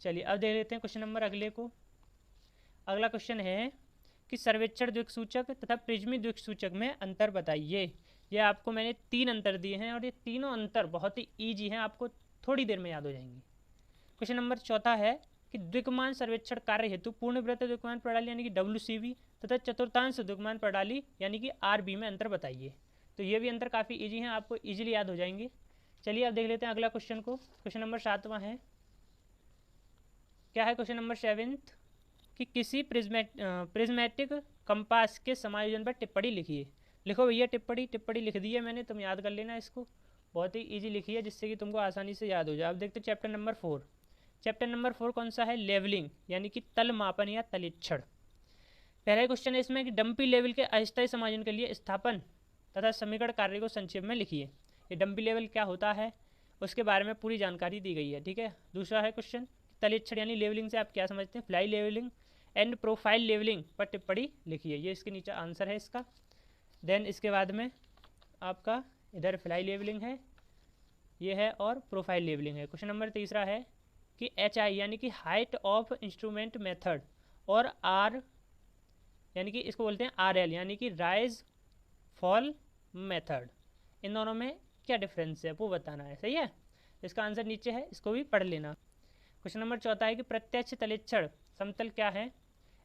चलिए अब देख लेते हैं क्वेश्चन नंबर अगले को। अगला क्वेश्चन है कि सर्वेक्षण द्विसूचक तथा प्रिज्मी द्विसूचक में अंतर बताइए। ये आपको मैंने 3 अंतर दिए हैं और ये तीनों अंतर बहुत ही ईजी हैं, आपको थोड़ी देर में याद हो जाएंगे। क्वेश्चन नंबर चौथा है कि द्विमान सर्वेक्षण कार्य हेतु पूर्णवृत्त द्विमान प्रणाली यानी कि WCB तथा चतुर्थांश द्विमान प्रणाली यानी कि RB में अंतर बताइए। तो ये भी अंतर काफ़ी ईजी हैं, आपको ईजिली याद हो जाएंगे। चलिए अब देख लेते हैं अगला क्वेश्चन को। क्वेश्चन नंबर 7वां है, क्या है क्वेश्चन नंबर 7 कि किसी प्रिज्मेटिक कंपास के समायोजन पर टिप्पणी लिखिए। लिखो भैया टिप्पणी लिख दी है मैंने, तुम याद कर लेना इसको, बहुत ही इजी लिखी है जिससे कि तुमको आसानी से याद हो जाए। अब देखते हैं चैप्टर नंबर 4। चैप्टर नंबर 4 कौन सा है, लेवलिंग यानी कि तल मापन या तलीक्षण। पहला क्वेश्चन है इसमें कि डंपी लेवल के अस्थायी समायोजन के लिए स्थापन तथा समीकरण कार्य को संक्षेप में लिखिए। ये डंपी लेवल क्या होता है उसके बारे में पूरी जानकारी दी गई है, ठीक है? दूसरा है क्वेश्चन तलीक्षण यानी लेवलिंग से आप क्या समझते हैं, fly levelling and profile levelling पर टिप्पणी लिखिए। ये इसके नीचे आंसर है इसका। देन इसके बाद में आपका इधर फ्लाई लेवलिंग है, ये है, और प्रोफाइल लेवलिंग है। क्वेश्चन नंबर तीसरा है कि HI यानी कि हाइट ऑफ इंस्ट्रूमेंट मेथड और R यानी कि इसको बोलते हैं RL यानी कि राइज फॉल मेथड, इन दोनों में क्या डिफरेंस है वो बताना है, सही है? इसका आंसर नीचे है, इसको भी पढ़ लेना। क्वेश्चन नंबर चौथा है कि प्रत्यक्ष तलीक्षण समतल क्या है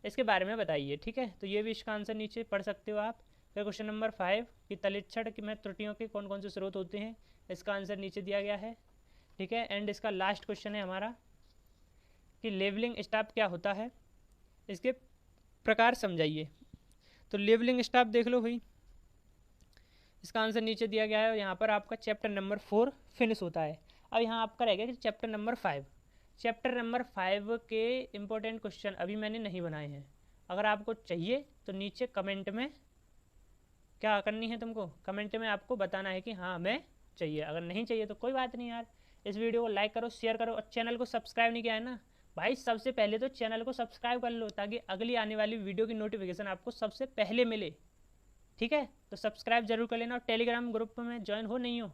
इसके बारे में बताइए। ठीक है, तो ये भी इसका आंसर नीचे पढ़ सकते हो आप। फिर क्वेश्चन नंबर 5 कि तलछट में त्रुटियों के कौन कौन से स्रोत होते हैं, इसका आंसर नीचे दिया गया है। ठीक है, एंड इसका लास्ट क्वेश्चन है हमारा कि लेवलिंग स्टाफ क्या होता है, इसके प्रकार समझाइए। तो लेवलिंग स्टाफ देख लो भाई, इसका आंसर नीचे दिया गया है और यहाँ पर आपका चैप्टर नंबर 4 फिनिश होता है। अब यहाँ आपका रहेगा कि चैप्टर नंबर 5। चैप्टर नंबर 5 के इम्पोर्टेंट क्वेश्चन अभी मैंने नहीं बनाए हैं। अगर आपको चाहिए तो नीचे कमेंट में क्या करनी है, तुमको कमेंट में आपको बताना है कि हाँ हमें चाहिए। अगर नहीं चाहिए तो कोई बात नहीं यार, इस वीडियो को लाइक करो, शेयर करो और चैनल को सब्सक्राइब नहीं किया है ना भाई, सबसे पहले तो चैनल को सब्सक्राइब कर लो ताकि अगली आने वाली वीडियो की नोटिफिकेशन आपको सबसे पहले मिले। ठीक है, तो सब्सक्राइब जरूर कर लेना और टेलीग्राम ग्रुप में ज्वाइन हो नहीं हो,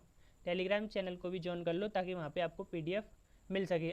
टेलीग्राम चैनल को भी ज्वाइन कर लो ताकि वहाँ पे आपको PDF मिल सके।